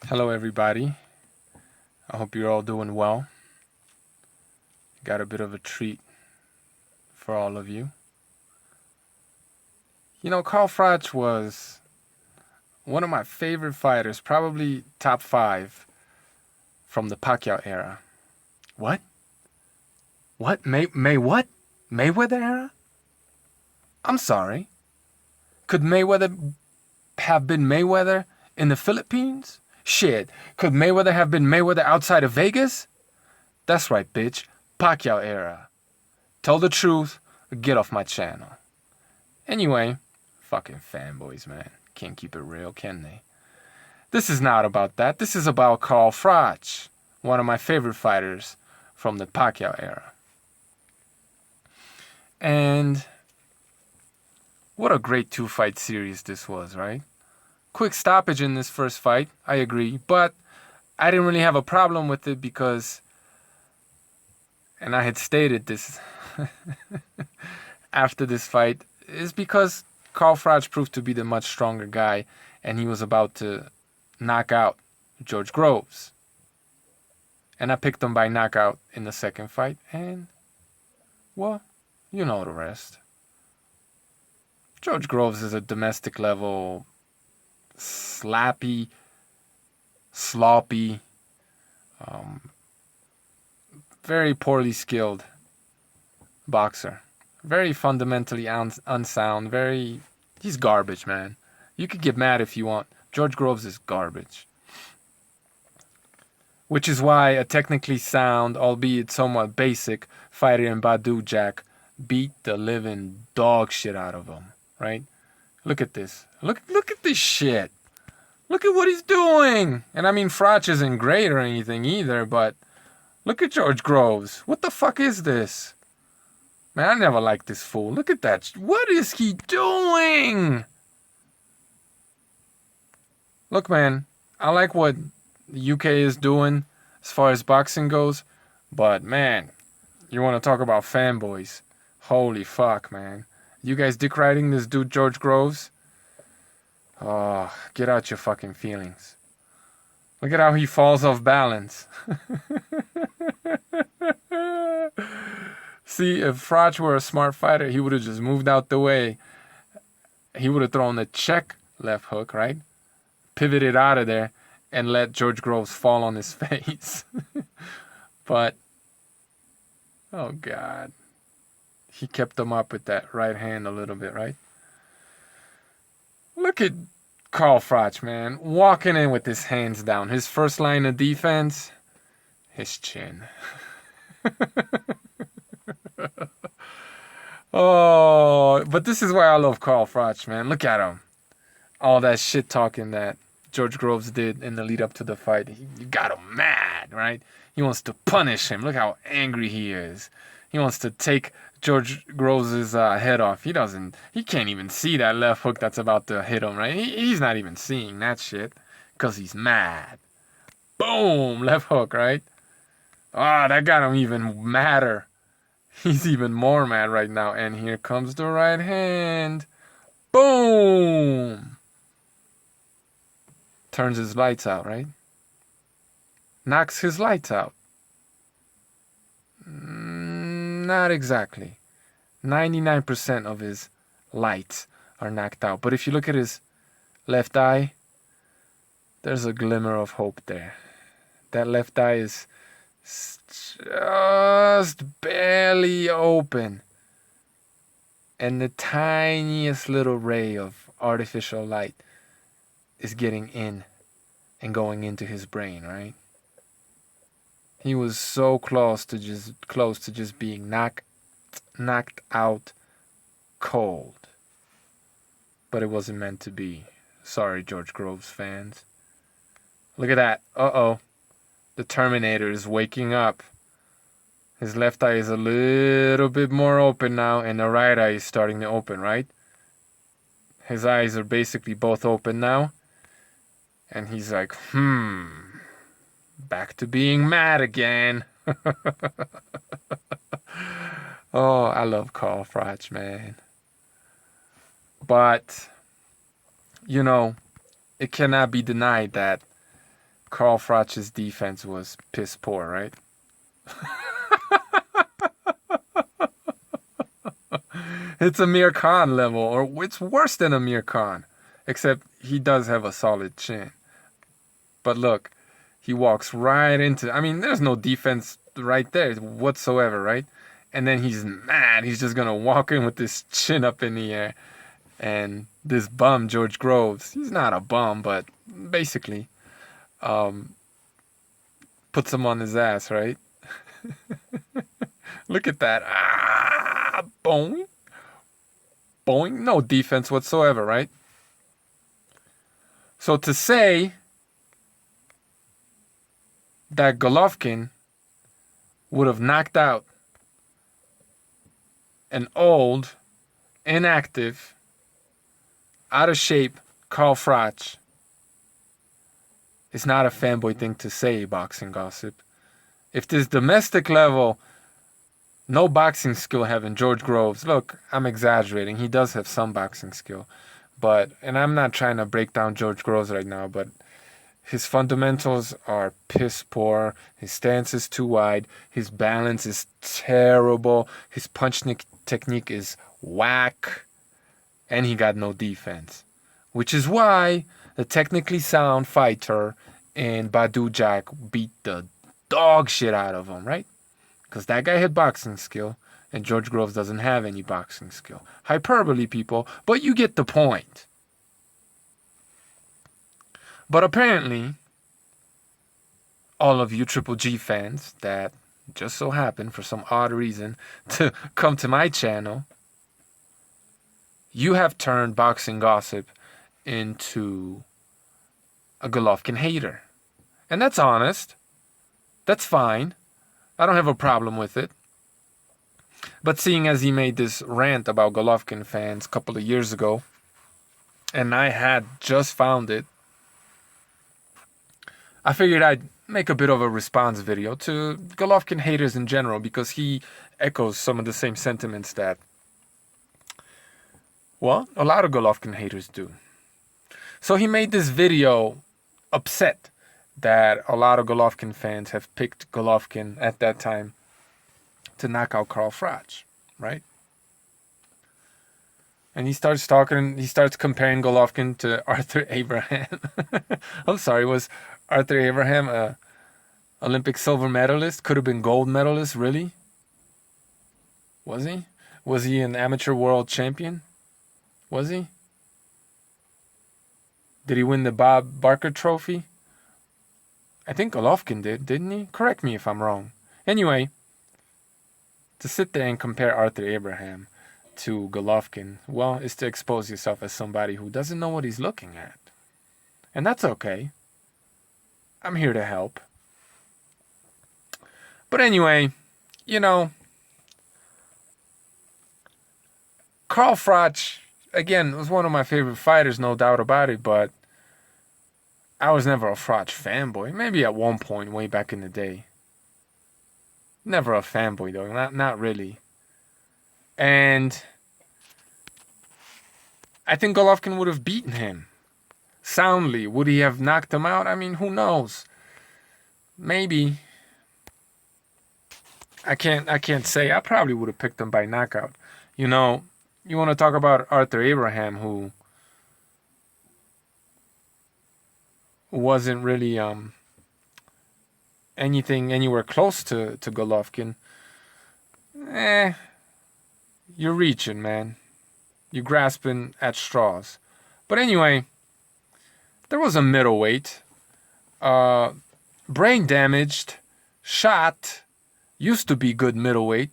Hello, everybody. I hope you're all doing well. Got a bit of a treat for all of you. Carl Froch was one of my favorite fighters, probably top five from the Pacquiao era. What? What? May what? Mayweather era? I'm sorry. Could Mayweather have been Mayweather in the Philippines? Shit. Could Mayweather have been Mayweather outside of Vegas? That's right, bitch. Pacquiao era. Tell the truth, or get off my channel. Anyway, fucking fanboys, man. Can't keep it real, can they? This is not about that. This is about Carl Froch, one of my favorite fighters from the Pacquiao era. And what a great two-fight series this was, right? Quick stoppage in this first fight, I agree, but I didn't really have a problem with it because, and I had stated this after this fight, is because Carl Froch proved to be the much stronger guy, and he was about to knock out George Groves. And I picked him by knockout in the second fight, and, well, you know the rest. George Groves is a domestic level, slappy, sloppy, very poorly skilled boxer. Very fundamentally unsound, he's garbage, man. You could get mad if you want. George Groves is garbage. Which is why a technically sound, albeit somewhat basic, fighter in Badu Jack beat the living dog shit out of him, right? Look at this. Look at this shit. Look at what he's doing. And I mean, Froch isn't great or anything either, but look at George Groves. What the fuck is this? Man, I never liked this fool. Look at that. What is he doing? Look, man, I like what the UK is doing as far as boxing goes, but man, you want to talk about fanboys. Holy fuck, man. You guys dick riding this dude George Groves? Oh, get out your fucking feelings. Look at how he falls off balance. See, if Froch were a smart fighter, he would have just moved out the way. He would have thrown a check left hook, right? Pivoted out of there and let George Groves fall on his face. But, oh God. He kept him up with that right hand a little bit, right? Look at Carl Froch, man. Walking in with his hands down. His first line of defense, his chin. Oh, but this is why I love Carl Froch, man. Look at him. All that shit talking that George Groves did in the lead up to the fight. He got him mad, right? He wants to punish him. Look how angry he is. He wants to take George Groves' head off. He can't even see that left hook that's about to hit him, right? He's not even seeing that shit because he's mad. Boom, left hook, right? Ah, that got him even madder. He's even more mad right now. And here comes the right hand. Boom! Turns his lights out, right? Knocks his lights out. Not exactly. 99% of his lights are knocked out. But if you look at his left eye, there's a glimmer of hope there. That left eye is just barely open. And the tiniest little ray of artificial light is getting in and going into his brain, right? He was so close to just being knocked out cold. But it wasn't meant to be. Sorry, George Groves fans. Look at that. Uh-oh. The Terminator is waking up. His left eye is a little bit more open now, and the right eye is starting to open, right? His eyes are basically both open now. And he's like, back to being mad again. Oh, I love Carl Froch, man. But, it cannot be denied that Carl Froch's defense was piss poor, right? It's Amir Khan level, or it's worse than Amir Khan, except he does have a solid chin. But look, he walks right into, I mean, there's no defense right there whatsoever, right? And then he's mad. He's just going to walk in with this chin up in the air. And this bum, George Groves, he's not a bum, but basically puts him on his ass, right? Look at that. Ah, boing. Boing. No defense whatsoever, right? So to say that Golovkin would have knocked out an old, inactive, out of shape Carl Froch is not a fanboy thing to say, boxing gossip. If this domestic level, no boxing skill having George Groves, look, I'm exaggerating. He does have some boxing skill. But, and I'm not trying to break down George Groves right now, but his fundamentals are piss poor. His stance is too wide. His balance is terrible. His punch technique is whack. And he got no defense. Which is why the technically sound fighter in Badu Jack beat the dog shit out of him, right? Because that guy had boxing skill, and George Groves doesn't have any boxing skill. Hyperbole, people, but you get the point. But apparently, all of you Triple G fans that just so happen, for some odd reason, to come to my channel, you have turned boxing gossip into a Golovkin hater. And that's honest. That's fine. I don't have a problem with it. But seeing as he made this rant about Golovkin fans a couple of years ago, and I had just found it, I figured I'd make a bit of a response video to Golovkin haters in general, because he echoes some of the same sentiments that, well, a lot of Golovkin haters do. So he made this video upset that a lot of Golovkin fans have picked Golovkin at that time to knock out Carl Froch, right? And he starts comparing Golovkin to Arthur Abraham. I'm sorry, was Arthur Abraham a Olympic silver medalist? Could have been gold medalist, really? Was he? Was he an amateur world champion? Was he? Did he win the Bob Barker Trophy? I think Golovkin did, didn't he? Correct me if I'm wrong. Anyway, to sit there and compare Arthur Abraham to Golovkin, well, is to expose yourself as somebody who doesn't know what he's looking at. And that's okay. I'm here to help. But anyway, you know, Carl Froch, again, was one of my favorite fighters, no doubt about it, but I was never a Froch fanboy. Maybe at one point, way back in the day. Never a fanboy, though. Not really. And I think Golovkin would have beaten him soundly. Would he have knocked him out? I mean, who knows? Maybe. I can't say. I probably would have picked him by knockout. You know, you want to talk about Arthur Abraham, who wasn't really anything anywhere close to Golovkin. You're reaching, man. You're grasping at straws. But anyway, there was a middleweight, brain damaged, shot, used to be good middleweight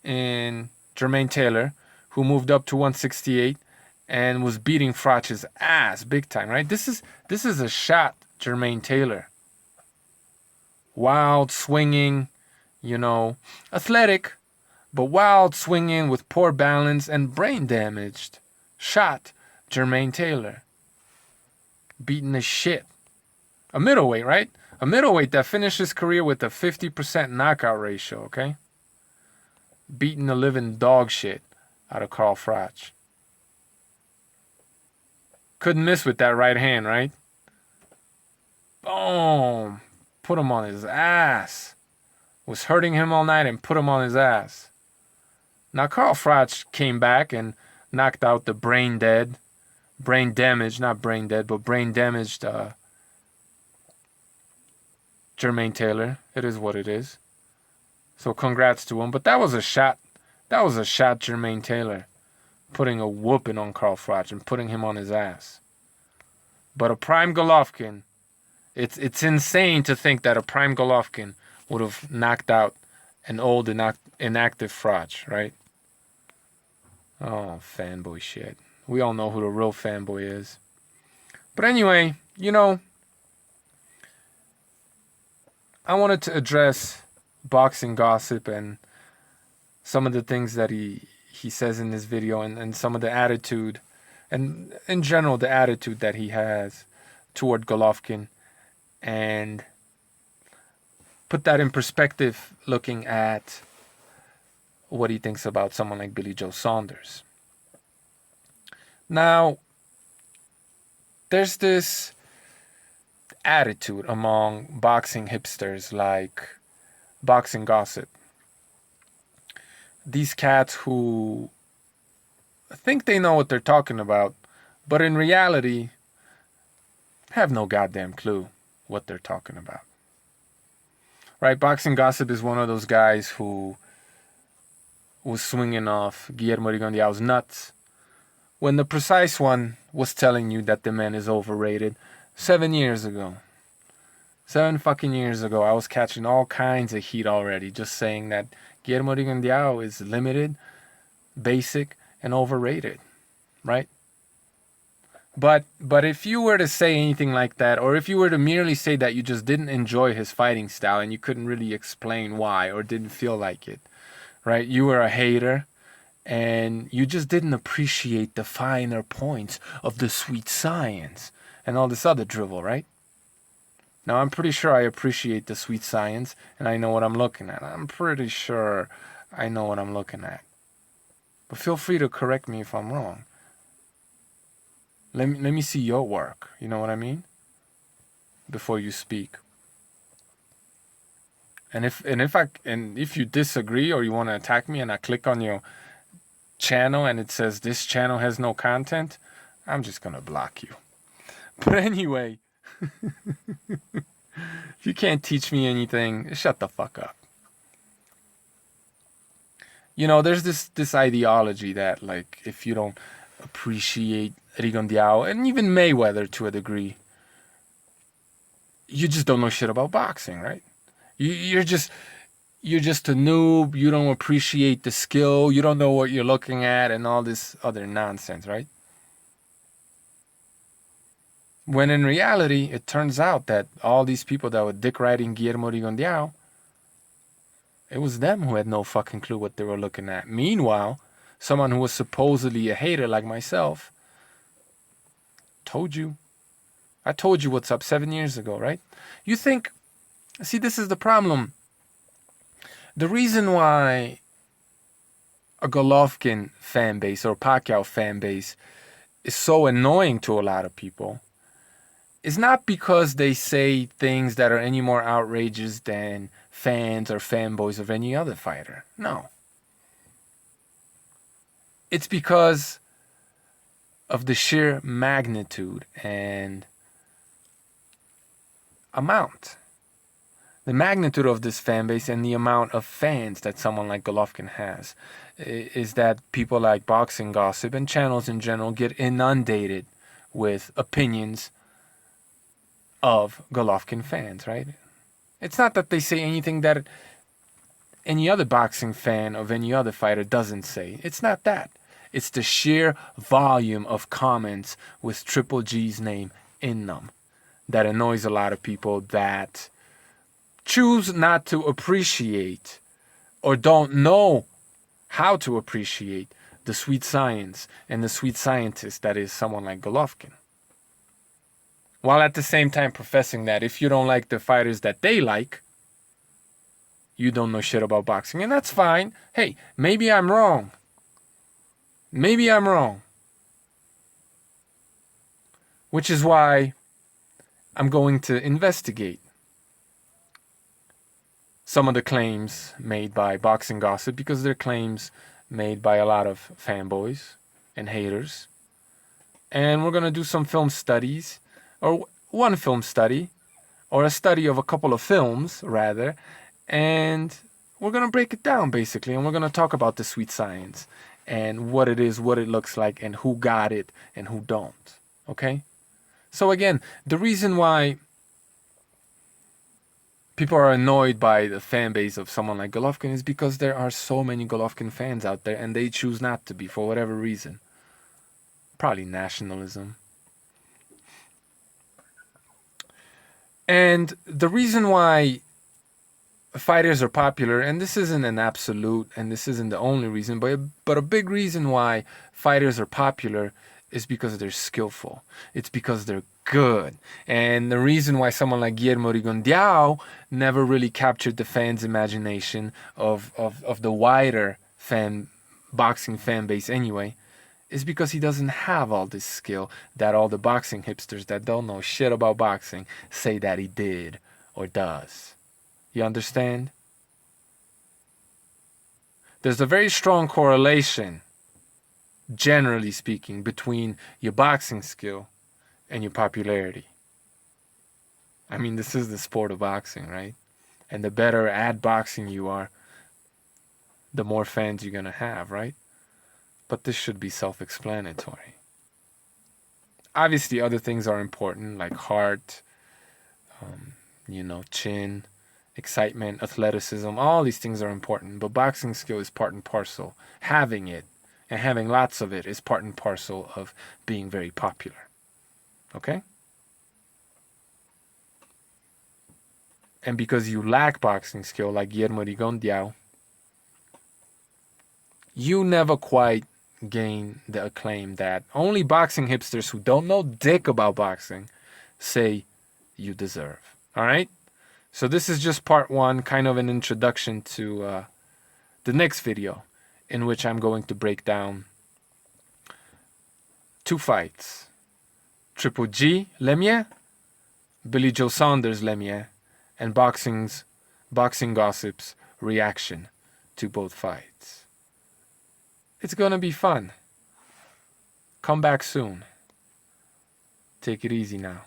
in Jermaine Taylor, who moved up to 168 and was beating Froch's ass big time, right? This is a shot Jermaine Taylor. Wild, swinging, you know, athletic, but wild, swinging with poor balance and brain damaged. Shot Jermaine Taylor. Beating the shit. A middleweight, right? A middleweight that finished his career with a 50% knockout ratio, okay? Beating the living dog shit out of Carl Froch. Couldn't miss with that right hand, right? Boom. Put him on his ass. Was hurting him all night and put him on his ass. Now Carl Froch came back and knocked out the brain damaged, not brain dead, but brain damaged Jermaine Taylor. It is what it is. So congrats to him. But that was a shot. That was a shot Jermaine Taylor. Putting a whooping on Carl Froch and putting him on his ass. But a prime Golovkin, it's insane to think that a prime Golovkin would have knocked out an old inactive Froch, right? Oh, fanboy shit. We all know who the real fanboy is. But anyway, I wanted to address boxing gossip and some of the things that he says in this video and some of the attitude and in general the attitude that he has toward Golovkin, and put that in perspective looking at what he thinks about someone like Billy Joe Saunders. Now, there's this attitude among boxing hipsters like boxing gossip. These cats who think they know what they're talking about, but in reality have no goddamn clue what they're talking about. Right? Boxing gossip is one of those guys who was swinging off Guillermo Rigondeaux's nuts when the precise one was telling you that the man is overrated 7 years ago. 7 fucking years ago, I was catching all kinds of heat already just saying that Guillermo Rigondeaux is limited, basic, and overrated, right? But if you were to say anything like that, or if you were to merely say that you just didn't enjoy his fighting style and you couldn't really explain why or didn't feel like it, right? You were a hater and you just didn't appreciate the finer points of the sweet science and all this other drivel, right? Now, I'm pretty sure I appreciate the sweet science and I know what I'm looking at. I'm pretty sure I know what I'm looking at. But feel free to correct me if I'm wrong. Let me see your work. You know what I mean? Before you speak. And if you disagree or you want to attack me and I click on your channel and it says this channel has no content, I'm just gonna block you. But anyway, if you can't teach me anything, shut the fuck up. There's this ideology that, like, if you don't appreciate Rigondeaux and even Mayweather to a degree, you just don't know shit about boxing, right? You're just a noob. You don't appreciate the skill. You don't know what you're looking at and all this other nonsense, right? When in reality, it turns out that all these people that were dick riding Guillermo Rigondeaux, it was them who had no fucking clue what they were looking at. Meanwhile, someone who was supposedly a hater like myself told you. I told you what's up 7 years ago, right? You think, see, this is the problem. The reason why a Golovkin fan base or Pacquiao fan base is so annoying to a lot of people is not because they say things that are any more outrageous than fans or fanboys of any other fighter. No. It's because of the sheer magnitude and amount. The magnitude of this fan base and the amount of fans that someone like Golovkin has is that people like boxing gossip and channels in general get inundated with opinions of Golovkin fans, right? It's not that they say anything that any other boxing fan of any other fighter doesn't say. It's not that. It's the sheer volume of comments with Triple G's name in them that annoys a lot of people that choose not to appreciate or don't know how to appreciate the sweet science and the sweet scientist that is someone like Golovkin. While at the same time professing that if you don't like the fighters that they like, you don't know shit about boxing. And that's fine. Hey, maybe I'm wrong. Maybe I'm wrong. Which is why I'm going to investigate some of the claims made by Boxing Gossip, because they're claims made by a lot of fanboys and haters. And we're going to do some film studies, or one film study, or a study of a couple of films, rather. And we're going to break it down, basically. And we're going to talk about the sweet science and what it is, what it looks like, and who got it and who don't. Okay? So again, the reason why people are annoyed by the fan base of someone like Golovkin is because there are so many Golovkin fans out there, and they choose not to be for whatever reason. Probably nationalism. And the reason why fighters are popular, and this isn't an absolute, and this isn't the only reason, but a big reason why fighters are popular is because they're skillful. It's because they're good. And the reason why someone like Guillermo Rigondeaux never really captured the fans' imagination of the wider boxing fan base anyway, is because he doesn't have all this skill that all the boxing hipsters that don't know shit about boxing say that he did or does. You understand? There's a very strong correlation, generally speaking, between your boxing skill and your popularity. I mean, this is the sport of boxing, right? And the better at boxing you are, the more fans you're going to have, right? But this should be self-explanatory. Obviously, other things are important, like heart, chin, excitement, athleticism. All these things are important, but boxing skill is part and parcel. Having it, and having lots of it, is part and parcel of being very popular. Okay? And because you lack boxing skill, like Guillermo Rigondeaux, you never quite gain the acclaim that only boxing hipsters who don't know dick about boxing say you deserve. All right? So this is just part one, kind of an introduction to the next video, in which I'm going to break down 2 fights. Triple G Lemieux, Billy Joe Saunders Lemieux, and Boxing Gossip's reaction to both fights. It's gonna be fun. Come back soon. Take it easy now.